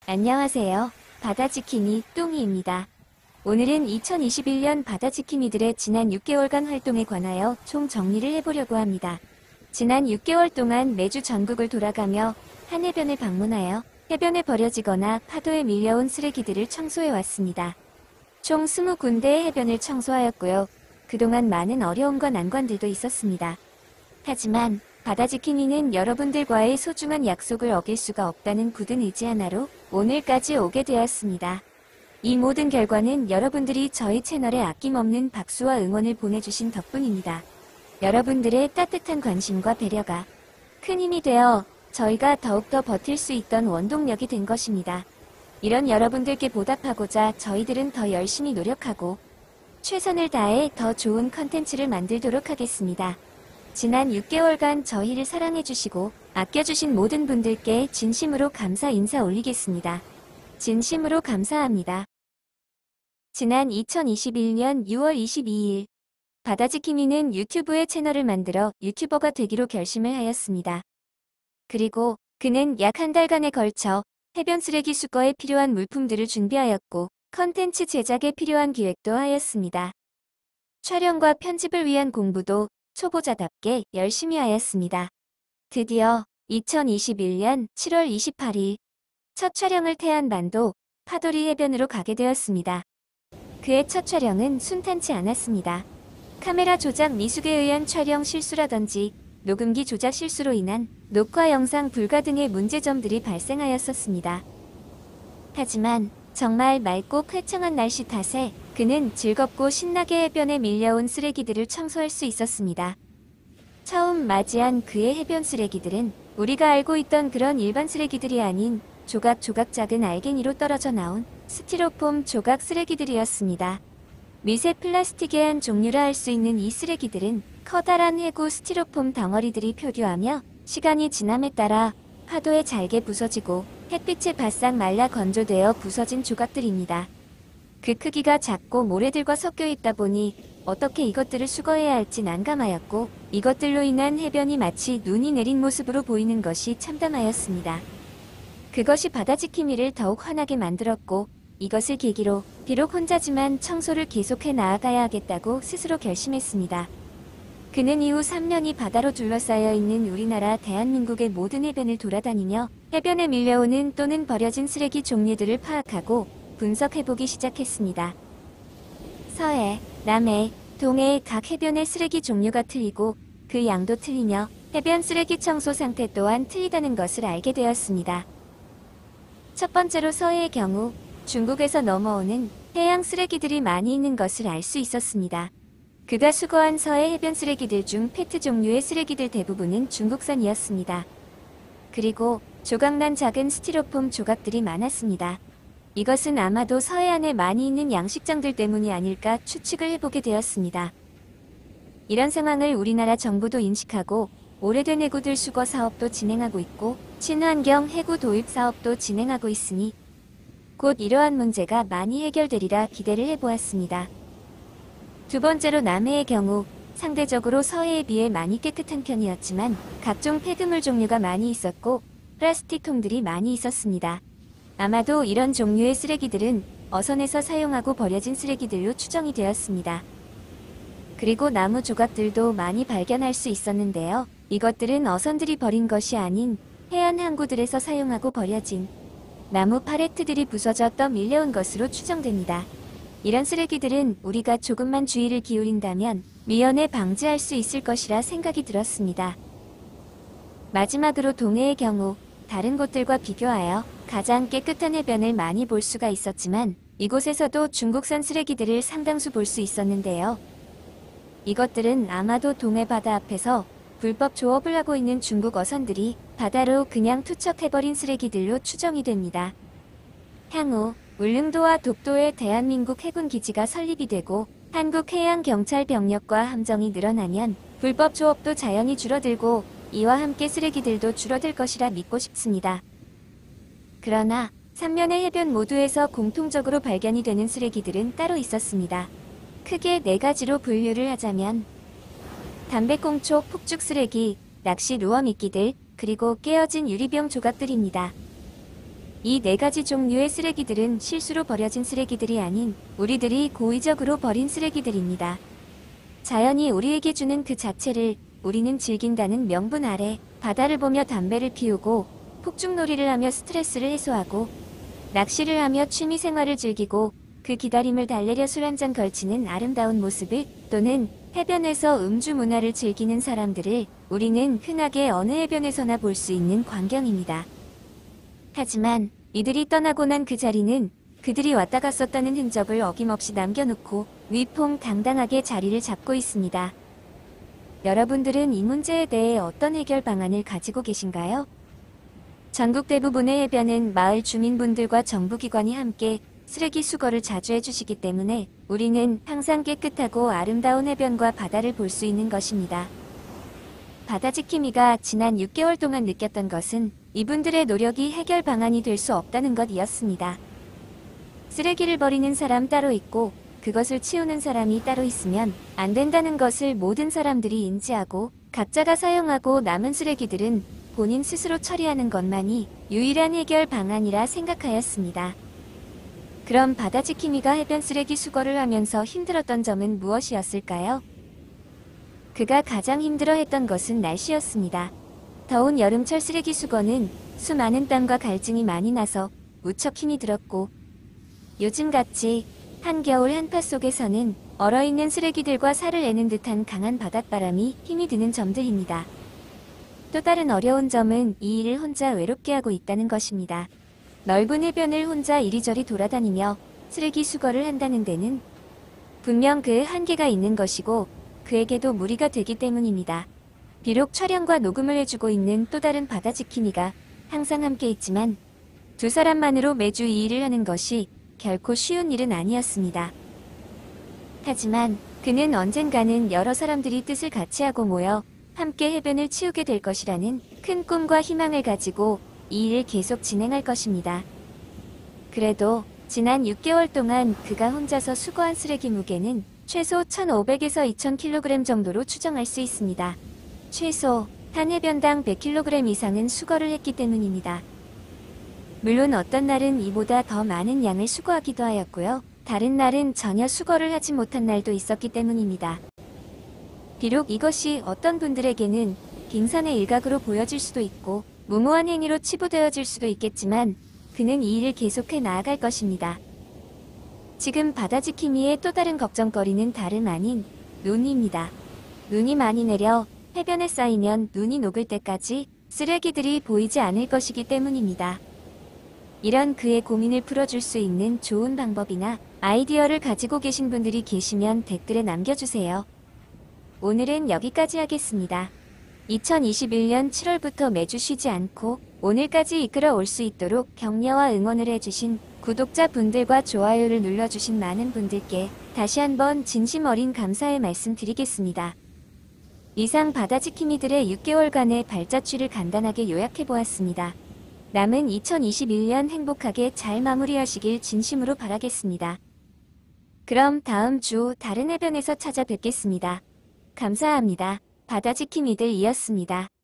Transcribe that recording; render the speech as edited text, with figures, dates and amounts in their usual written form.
안녕하세요. 바다지킴이 똥이입니다. 오늘은 2021년 바다지킴이들의 지난 6개월간 활동에 관하여 총 정리를 해보려고 합니다. 지난 6개월 동안 매주 전국을 돌아가며 한 해변을 방문하여 해변에 버려지거나 파도에 밀려온 쓰레기들을 청소해왔습니다. 총 20군데의 해변을 청소하였고요. 그동안 많은 어려움과 난관들도 있었습니다. 하지만 바다지킴이는 여러분들과의 소중한 약속을 어길 수가 없다는 굳은 의지 하나로 오늘까지 오게 되었습니다. 이 모든 결과는 여러분들이 저희 채널에 아낌없는 박수와 응원을 보내주신 덕분입니다. 여러분들의 따뜻한 관심과 배려가 큰 힘이 되어 저희가 더욱더 버틸 수 있던 원동력이 된 것입니다. 이런 여러분들께 보답하고자 저희들은 더 열심히 노력하고 최선을 다해 더 좋은 컨텐츠를 만들도록 하겠습니다. 지난 6개월간 저희를 사랑해주시고 아껴주신 모든 분들께 진심으로 감사 인사 올리겠습니다. 진심으로 감사합니다. 지난 2021년 6월 22일 바다지킴이는 유튜브에 채널을 만들어 유튜버가 되기로 결심을 하였습니다. 그리고 그는 약 한 달간에 걸쳐 해변 쓰레기 수거에 필요한 물품들을 준비하였고 컨텐츠 제작에 필요한 기획도 하였습니다. 촬영과 편집을 위한 공부도 초보자답게 열심히 하였습니다. 드디어 2021년 7월 28일 첫 촬영을 태안반도 파도리 해변으로 가게 되었습니다. 그의 첫 촬영은 순탄치 않았습니다. 카메라 조작 미숙에 의한 촬영 실수라든지 녹음기 조작 실수로 인한 녹화 영상 불가 등의 문제점들이 발생하였었습니다. 하지만 정말 맑고 쾌청한 날씨 탓에 그는 즐겁고 신나게 해변에 밀려온 쓰레기들을 청소할 수 있었습니다. 처음 맞이한 그의 해변 쓰레기들은 우리가 알고 있던 그런 일반 쓰레기들이 아닌 조각조각 작은 알갱이로 떨어져 나온 스티로폼 조각 쓰레기들이었습니다. 미세 플라스틱의 한 종류라 할 수 있는 이 쓰레기들은 커다란 해구 스티로폼 덩어리들이 표류하며 시간이 지남에 따라 파도에 잘게 부서지고 햇빛에 바싹 말라 건조되어 부서진 조각들입니다. 그 크기가 작고 모래들과 섞여 있다 보니 어떻게 이것들을 수거해야 할지 난감하였고 이것들로 인한 해변이 마치 눈이 내린 모습으로 보이는 것이 참담하였습니다. 그것이 바다지킴이를 더욱 환하게 만들었고 이것을 계기로 비록 혼자지만 청소를 계속해 나아가야 하겠다고 스스로 결심했습니다. 그는 이후 3년이 바다로 둘러싸여 있는 우리나라 대한민국의 모든 해변을 돌아다니며 해변에 밀려오는 또는 버려진 쓰레기 종류들을 파악하고 분석해보기 시작했습니다. 서해, 남해, 동해의 각 해변의 쓰레기 종류가 틀리고 그 양도 틀리며 해변 쓰레기 청소 상태 또한 틀리다는 것을 알게 되었습니다. 첫 번째로 서해의 경우 중국에서 넘어오는 해양 쓰레기들이 많이 있는 것을 알 수 있었습니다. 그가 수거한 서해 해변 쓰레기들 중 페트 종류의 쓰레기들 대부분은 중국산이었습니다. 그리고 조각난 작은 스티로폼 조각들이 많았습니다. 이것은 아마도 서해안에 많이 있는 양식장들 때문이 아닐까 추측을 해보게 되었습니다. 이런 상황을 우리나라 정부도 인식하고 오래된 해구들 수거 사업도 진행하고 있고 친환경 해구 도입 사업도 진행하고 있으니 곧 이러한 문제가 많이 해결되리라 기대를 해보았습니다. 두 번째로 남해의 경우 상대적으로 서해에 비해 많이 깨끗한 편이었지만 각종 폐기물 종류가 많이 있었고 플라스틱 통들이 많이 있었습니다. 아마도 이런 종류의 쓰레기들은 어선에서 사용하고 버려진 쓰레기들로 추정이 되었습니다. 그리고 나무 조각들도 많이 발견할 수 있었는데요. 이것들은 어선들이 버린 것이 아닌 해안 항구들에서 사용하고 버려진 나무 팔레트들이 부서져 떠밀려온 것으로 추정됩니다. 이런 쓰레기들은 우리가 조금만 주의를 기울인다면 미연에 방지할 수 있을 것이라 생각이 들었습니다. 마지막으로 동해의 경우 다른 곳들과 비교하여 가장 깨끗한 해변을 많이 볼 수가 있었지만 이곳에서도 중국산 쓰레기들을 상당수 볼 수 있었는데요. 이것들은 아마도 동해 바다 앞에서 불법 조업을 하고 있는 중국 어선들이 바다로 그냥 투척해버린 쓰레기들로 추정이 됩니다. 향후 울릉도와 독도에 대한민국 해군 기지가 설립이 되고 한국해양경찰 병력과 함정이 늘어나면 불법 조업도 자연히 줄어들고 이와 함께 쓰레기들도 줄어들 것이라 믿고 싶습니다. 그러나 3면의 해변 모두에서 공통적으로 발견이 되는 쓰레기들은 따로 있었습니다. 크게 4가지로 분류를 하자면 담배꽁초, 폭죽 쓰레기, 낚시 루어 미끼들, 그리고 깨어진 유리병 조각들입니다. 이 네 가지 종류의 쓰레기들은 실수로 버려진 쓰레기들이 아닌 우리들이 고의적으로 버린 쓰레기들입니다. 자연이 우리에게 주는 그 자체를 우리는 즐긴다는 명분 아래 바다를 보며 담배를 피우고 폭죽놀이를 하며 스트레스를 해소하고 낚시를 하며 취미생활을 즐기고 그 기다림을 달래려 술 한잔 걸치는 아름다운 모습을 또는 해변에서 음주 문화를 즐기는 사람들을 우리는 흔하게 어느 해변에서나 볼 수 있는 광경입니다. 하지만 이들이 떠나고 난 그 자리는 그들이 왔다 갔었다는 흔적을 어김없이 남겨놓고 위풍당당하게 자리를 잡고 있습니다. 여러분들은 이 문제에 대해 어떤 해결 방안을 가지고 계신가요? 전국 대부분의 해변은 마을 주민분들과 정부기관이 함께 쓰레기 수거를 자주 해주시기 때문에 우리는 항상 깨끗하고 아름다운 해변과 바다를 볼 수 있는 것입니다. 바다지킴이가 지난 6개월 동안 느꼈던 것은 이분들의 노력이 해결 방안이 될 수 없다는 것이었습니다. 쓰레기를 버리는 사람 따로 있고 그것을 치우는 사람이 따로 있으면 안 된다는 것을 모든 사람들이 인지하고 각자가 사용하고 남은 쓰레기들은 본인 스스로 처리하는 것만이 유일한 해결 방안이라 생각하였습니다. 그럼 바다지킴이가 해변 쓰레기 수거를 하면서 힘들었던 점은 무엇이었을까요? 그가 가장 힘들어했던 것은 날씨였습니다. 더운 여름철 쓰레기 수거는 수많은 땀과 갈증이 많이 나서 무척 힘이 들었고 요즘같이 한겨울 한파 속에서는 얼어있는 쓰레기들과 살을 내는 듯한 강한 바닷바람이 힘이 드는 점들입니다. 또 다른 어려운 점은 이 일을 혼자 외롭게 하고 있다는 것입니다. 넓은 해변을 혼자 이리저리 돌아다니며 쓰레기 수거를 한다는 데는 분명 그 한계가 있는 것이고 그에게도 무리가 되기 때문입니다. 비록 촬영과 녹음을 해주고 있는 또 다른 바다지킴이가 항상 함께 있지만 두 사람만으로 매주 이 일을 하는 것이 결코 쉬운 일은 아니었습니다. 하지만 그는 언젠가는 여러 사람들이 뜻을 같이 하고 모여 함께 해변을 치우게 될 것이라는 큰 꿈과 희망을 가지고 이 일을 계속 진행할 것입니다. 그래도 지난 6개월 동안 그가 혼자서 수거한 쓰레기 무게는 최소 1,500에서 2,000kg 정도로 추정할 수 있습니다. 최소 한 해변당 100kg 이상은 수거를 했기 때문입니다. 물론 어떤 날은 이보다 더 많은 양을 수거하기도 하였고요. 다른 날은 전혀 수거를 하지 못한 날도 있었기 때문입니다. 비록 이것이 어떤 분들에게는 빙산의 일각으로 보여질 수도 있고 무모한 행위로 치부되어질 수도 있겠지만 그는 이 일을 계속해 나아갈 것입니다. 지금 바다지킴이의 또 다른 걱정거리는 다름 아닌 눈입니다. 눈이 많이 내려 해변에 쌓이면 눈이 녹을 때까지 쓰레기들이 보이지 않을 것이기 때문입니다. 이런 그의 고민을 풀어줄 수 있는 좋은 방법이나 아이디어를 가지고 계신 분들이 계시면 댓글에 남겨주세요. 오늘은 여기까지 하겠습니다. 2021년 7월부터 매주 쉬지 않고 오늘까지 이끌어 올 수 있도록 격려와 응원을 해주신 구독자분들과 좋아요를 눌러주신 많은 분들께 다시 한번 진심 어린 감사의 말씀 드리겠습니다. 이상 바다지킴이들의 6개월간의 발자취를 간단하게 요약해보았습니다. 남은 2021년 행복하게 잘 마무리하시길 진심으로 바라겠습니다. 그럼 다음 주 다른 해변에서 찾아뵙겠습니다. 감사합니다. 바다지킴이들이었습니다.